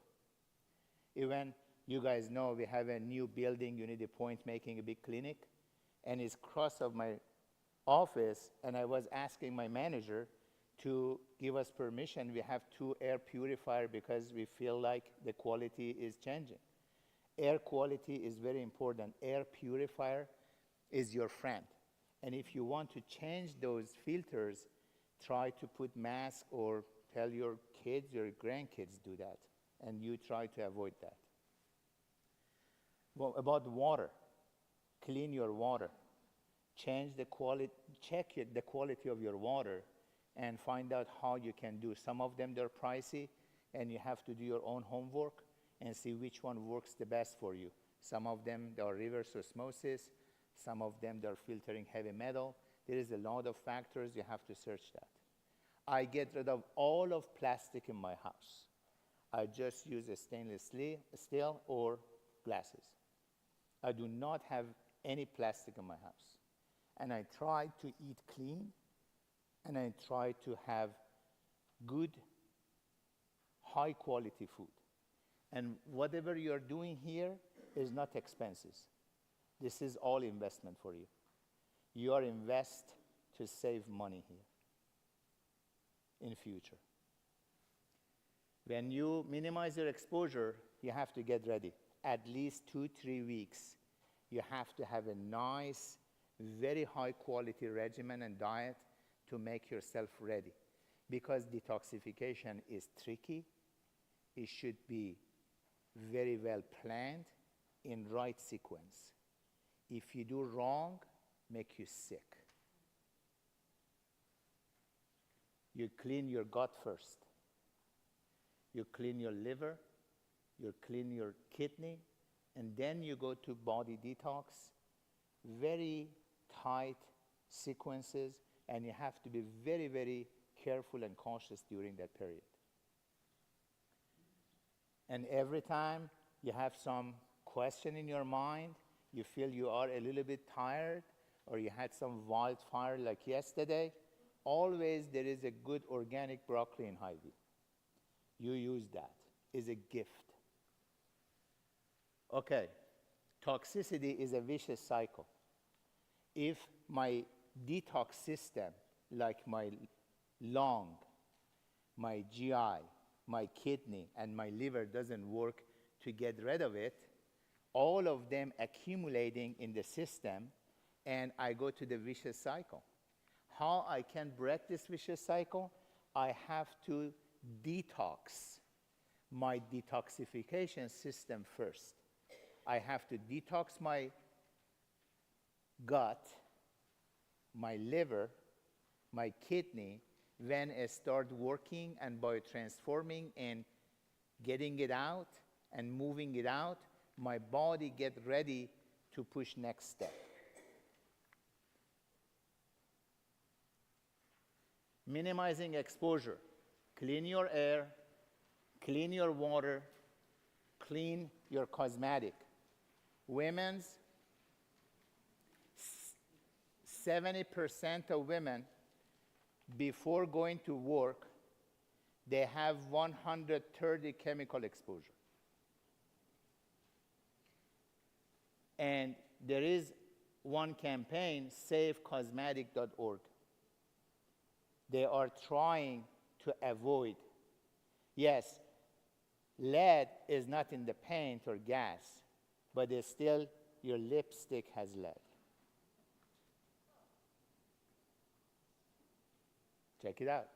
Even you guys know we have a new building, Unity Point, making a big clinic, and it's across of my office, and I was asking my manager to give us permission. We have 2 air purifiers because we feel like the quality is changing. Air quality is very important. Air purifier is your friend. And if you want to change those filters, try to put mask or tell your kids, your grandkids do that. And you try to avoid that. Well, about water, clean your water. Change the quality, check the quality of your water and find out how you can do. Some of them, they're pricey, and you have to do your own homework and see which one works the best for you. Some of them, they are reverse osmosis. Some of them, they're filtering heavy metal. There is a lot of factors. You have to search that. I get rid of all of plastic in my house. I just use a stainless steel or glasses. I do not have any plastic in my house. And I try to eat clean, and I try to have good, high-quality food. And whatever you're doing here is not expenses. This is all investment for you. You are invest to save money here in future. When you minimize your exposure, you have to get ready. At least 2-3 weeks, you have to have a nice, very high-quality regimen and diet to make yourself ready. Because detoxification is tricky, it should be very well planned in right sequence. If you do wrong, make you sick. You clean your gut first. You clean your liver, you clean your kidney, and then you go to body detox. Very tight sequences, and you have to be very, very careful and cautious during that period. And every time you have some question in your mind, you feel you are a little bit tired, or you had some wildfire like yesterday, always there is a good organic broccoli in Hy-Vee. You use that. It's a gift. Okay, toxicity is a vicious cycle. If my detox system, like my lung, my GI, my kidney, and my liver doesn't work to get rid of it, all of them accumulating in the system, and I go to the vicious cycle. How I can break this vicious cycle? I have to detox my detoxification system first. I have to detox my gut, my liver, my kidney, when I start working and biotransforming and getting it out and moving it out, my body get ready to push next step. Minimizing exposure. Clean your air, clean your water, clean your cosmetic. Women's, 70% of women, before going to work, they have 130 chemical exposure. And there is one campaign, savecosmetic.org. they are trying to avoid. Yes, lead is not in the paint or gas, but it's still your lipstick has lead. Check it out.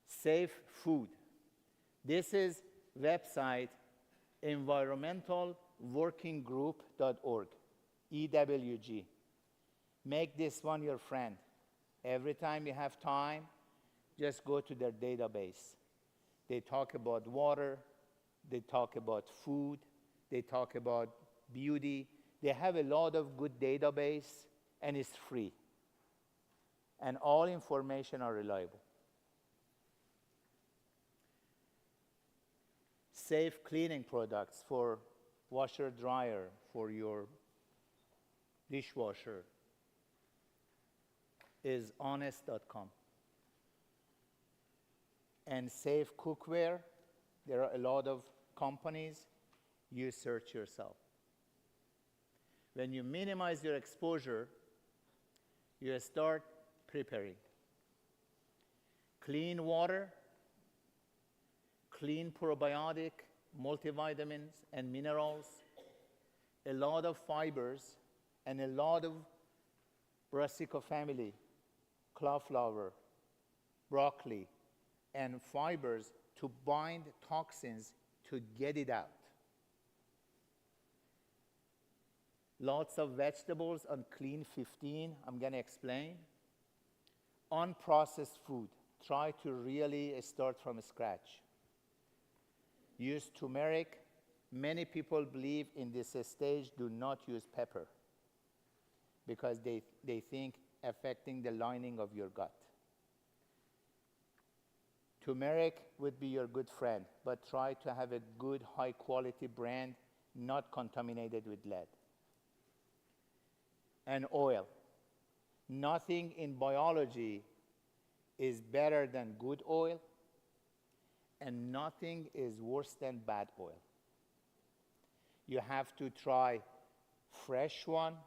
Safe food. This is website environmentalworkinggroup.org, EWG. Make this one your friend. Every time you have time, just go to their database. They talk about water, they talk about food, they talk about beauty. They have a lot of good database, and it's free. And all information are reliable. Safe cleaning products for washer dryer, for your dishwasher is honest.com. And safe cookware, there are a lot of companies. You search yourself. When you minimize your exposure, you start preparing. Clean water, clean probiotic, multivitamins and minerals, a lot of fibers, and a lot of brassica family, cauliflower, broccoli, and fibers to bind toxins to get it out. Lots of vegetables on Clean 15, I'm going to explain. Unprocessed food, try to really start from scratch. Use turmeric. Many people believe in this stage do not use pepper because they think affecting the lining of your gut. Turmeric would be your good friend, but try to have a good high quality brand, not contaminated with lead. And oil. Nothing in biology is better than good oil, and nothing is worse than bad oil. You have to try fresh one,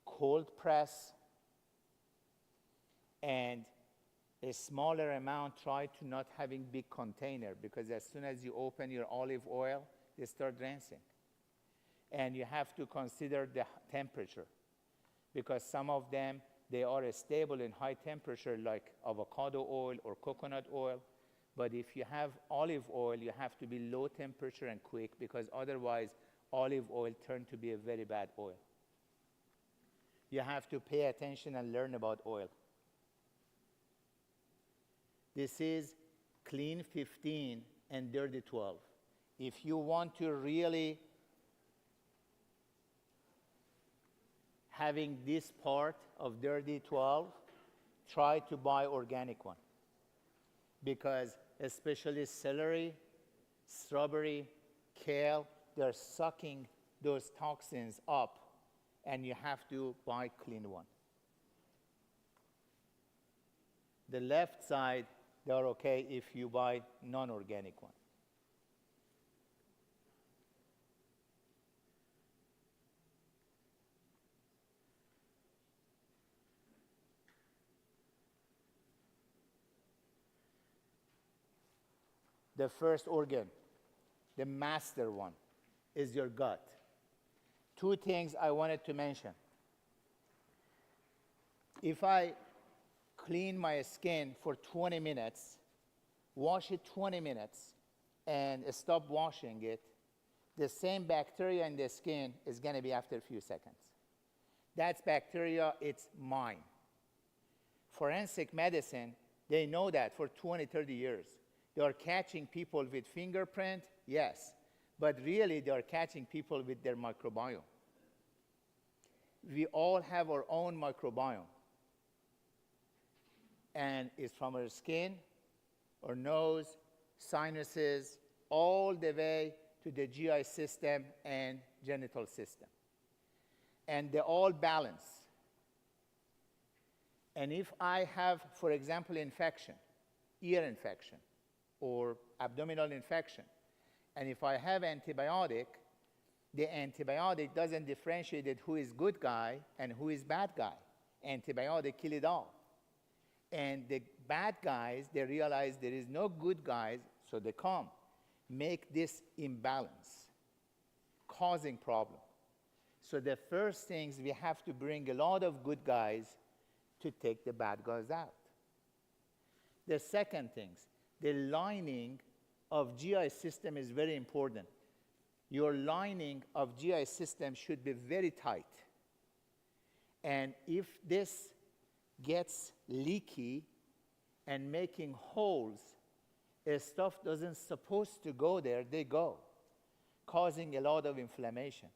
cold press, and a smaller amount. Try to not having big container, because as soon as you open your olive oil, they start rancing. And you have to consider the temperature, because some of them, they are stable in high temperature like avocado oil or coconut oil. But if you have olive oil, you have to be low temperature and quick, because otherwise olive oil turns to be a very bad oil. You have to pay attention and learn about oil. This is Clean 15 and Dirty 12. If you want to really having this part of Dirty 12, try to buy organic one. Because especially celery, strawberry, kale, they're sucking those toxins up, and you have to buy clean one. The left side, they're okay if you buy non-organic one. The first organ, the master one, is your gut. Two things I wanted to mention. If I clean my skin for 20 minutes, wash it 20 minutes, and stop washing it, the same bacteria in the skin is going to be after a few seconds. That's bacteria, it's mine. Forensic medicine, they know that for 20, 30 years. They are catching people with fingerprint, yes, but really they are catching people with their microbiome. We all have our own microbiome. And it's from our skin, our nose, sinuses, all the way to the GI system and genital system. And they all balance. And if I have, for example, infection, ear infection, or abdominal infection, and if I have antibiotic, the antibiotic doesn't differentiate who is good guy and who is bad guy. antibiotic kill it all. And the bad guys, they realize there is no good guys, so they come, make this imbalance, causing problem. So the first things, we have to bring a lot of good guys to take the bad guys out. The second things, the lining of GI system is very important. Your lining of GI system should be very tight. And if this gets leaky and making holes, stuff doesn't supposed to go there, they go, causing a lot of inflammation.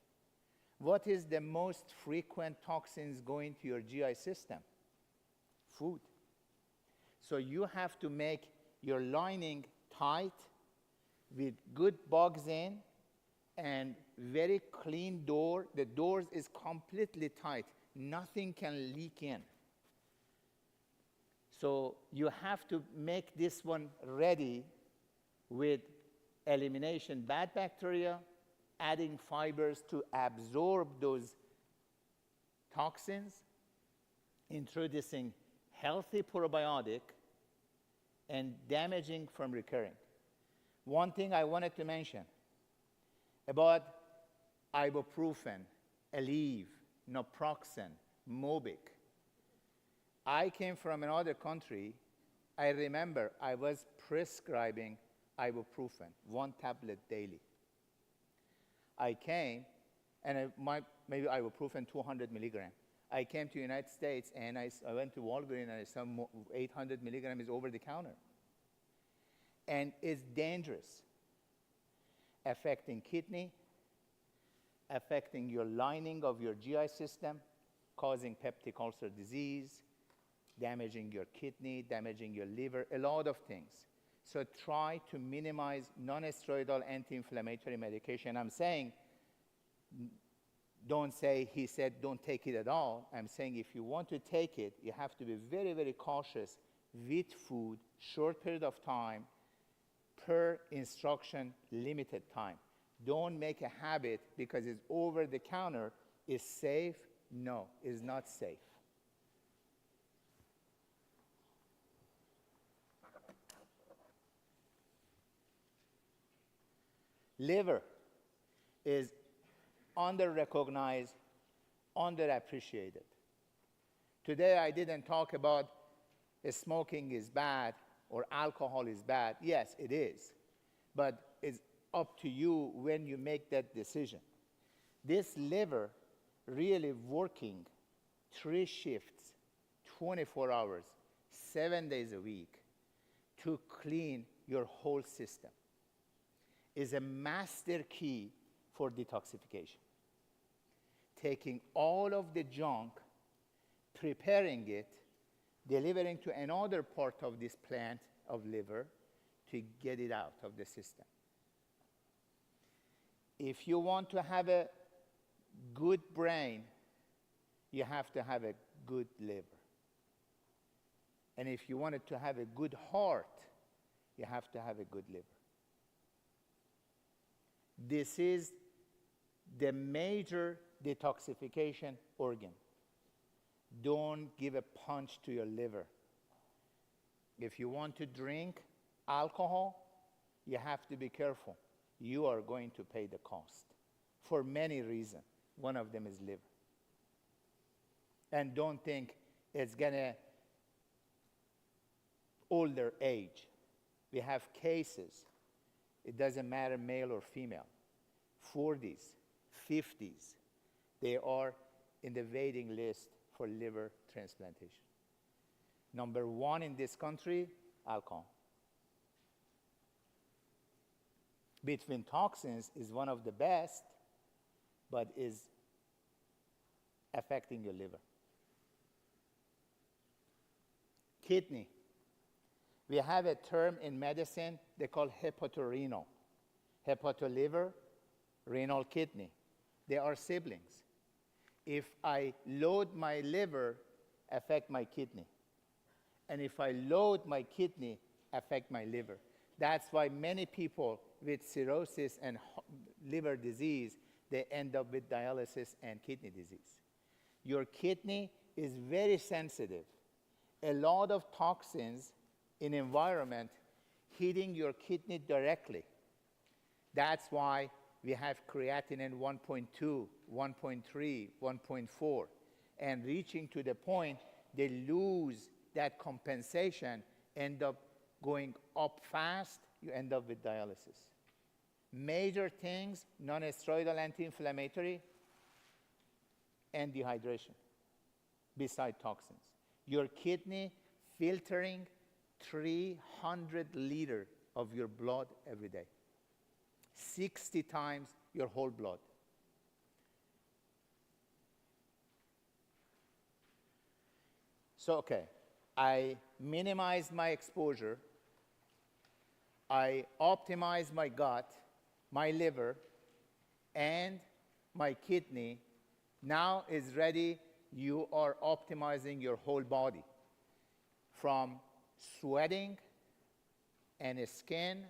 What is the most frequent toxins going to your GI system? Food. So you have to make your lining tight with good bugs in and very clean door. The doors is completely tight. Nothing can leak in. So you have to make this one ready with elimination bad bacteria, adding fibers to absorb those toxins, introducing healthy probiotic, and damaging from recurring. One thing I wanted to mention about ibuprofen, Aleve, naproxen, Mobic. I came from another country. I remember I was prescribing ibuprofen, 1 tablet daily. I came, and maybe ibuprofen 200 milligram. I came to the United States, and I went to Walgreens, and I saw 800 milligram is over the counter. And it's dangerous, affecting kidney, affecting your lining of your GI system, causing peptic ulcer disease, damaging your kidney, damaging your liver, a lot of things. So try to minimize non-steroidal anti-inflammatory medication. I'm saying, don't say, he said, don't take it at all. I'm saying if you want to take it, you have to be very, very cautious with food, short period of time, per instruction, limited time. Don't make a habit because it's over the counter. Is safe? No, it's not safe. Liver is under-recognized, underappreciated. Today, I didn't talk about smoking is bad or alcohol is bad. Yes, it is. But it's up to you when you make that decision. This liver really working 3 shifts, 24 hours, 7 days a week to clean your whole system is a master key for detoxification. Taking all of the junk, preparing it, delivering to another part of this plant of liver to get it out of the system. If you want to have a good brain, you have to have a good liver. And if you wanted to have a good heart, you have to have a good liver. This is the major detoxification organ. Don't give a punch to your liver. If you want to drink alcohol, you have to be careful. You are going to pay the cost for many reasons. One of them is liver. And don't think it's gonna older age. We have cases, it doesn't matter male or female, 40s, 50s, they are in the waiting list for liver transplantation. Number 1 in this country, alcohol. Between toxins is one of the best, but is affecting your liver. Kidney. We have a term in medicine they call hepatorenal. Hepatoliver, renal kidney. They are siblings. If I load my liver, affect my kidney. And if I load my kidney, affect my liver. That's why many people with cirrhosis and liver disease, they end up with dialysis and kidney disease. Your kidney is very sensitive. A lot of toxins in environment hitting your kidney directly. That's why we have creatinine 1.2, 1.3, 1.4, and reaching to the point they lose that compensation, end up going up fast, you end up with dialysis. Major things, non-steroidal anti-inflammatory, and dehydration, beside toxins. Your kidney filtering 300 liters of your blood every day, 60 times your whole blood. So, okay, I minimize my exposure, I optimize my gut, my liver, and my kidney. Now is ready, you are optimizing your whole body, from sweating and skin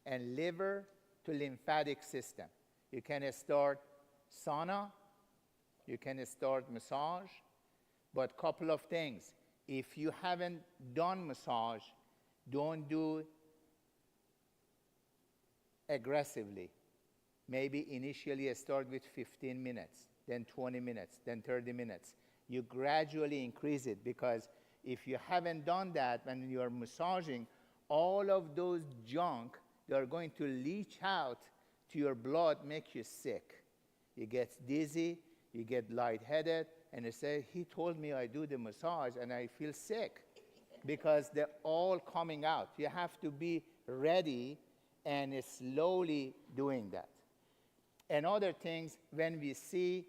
and liver to lymphatic system. You can start sauna, you can start massage, but couple of things. If you haven't done massage, don't do aggressively. Maybe initially start with 15 minutes, then 20 minutes, then 30 minutes. You gradually increase it, because if you haven't done that when you are massaging, all of those junk, they are going to leach out to your blood, make you sick. You get dizzy, you get lightheaded, and you say, he told me I do the massage and I feel sick, because they're all coming out. You have to be ready and slowly doing that. And other things, when we see,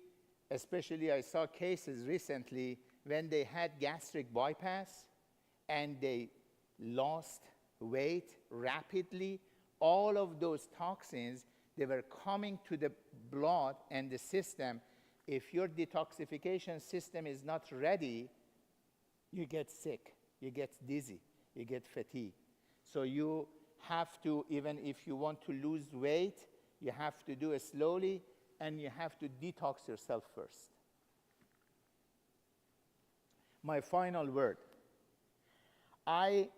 especially I saw cases recently when they had gastric bypass and they lost weight rapidly, all of those toxins, they were coming to the blood and the system. If your detoxification system is not ready, you get sick, you get dizzy, you get fatigue. So you have to, even if you want to lose weight, you have to do it slowly, and you have to detox yourself first. My final word. I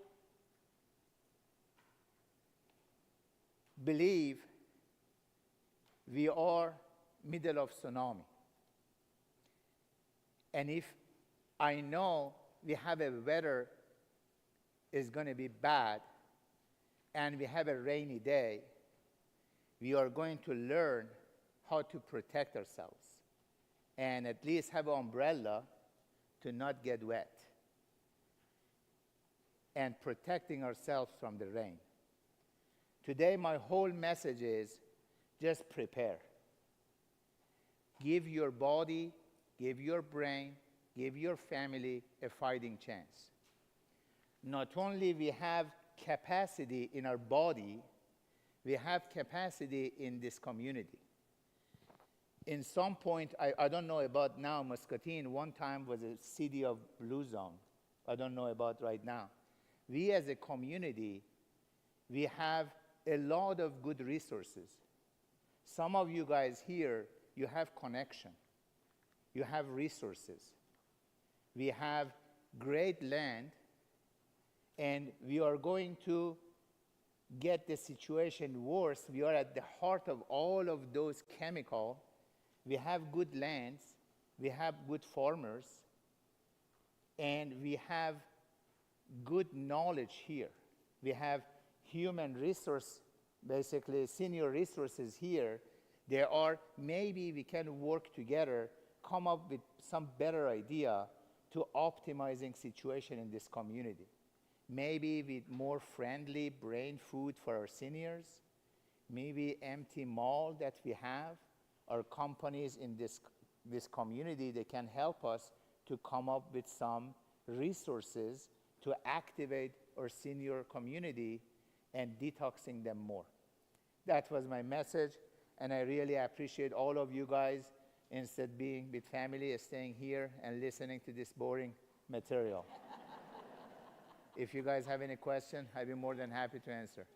believe we are middle of tsunami. And if I know we have a weather is going to be bad, and we have a rainy day, we are going to learn how to protect ourselves, and at least have an umbrella to not get wet, and protecting ourselves from the rain. Today, my whole message is just prepare. Give your body, give your brain, give your family a fighting chance. Not only we have capacity in our body, we have capacity in this community. In some point, I don't know about now, Muscatine one time was a city of blue zone. I don't know about right now. We as a community, we have a lot of good resources. Some of you guys here, you have connection. You have resources. We have great land, and we are going to get the situation worse. We are at the heart of all of those chemicals. We have good lands, we have good farmers, and we have good knowledge here. We have human resource, basically senior resources here. There are, maybe we can work together, come up with some better idea to optimizing situation in this community. Maybe with more friendly brain food for our seniors, maybe empty mall that we have. Our companies in this community, they can help us to come up with some resources to activate our senior community and detoxing them more. That was my message, and I really appreciate all of you guys, instead being with family, staying here and listening to this boring material. If you guys have any question, I'd be more than happy to answer.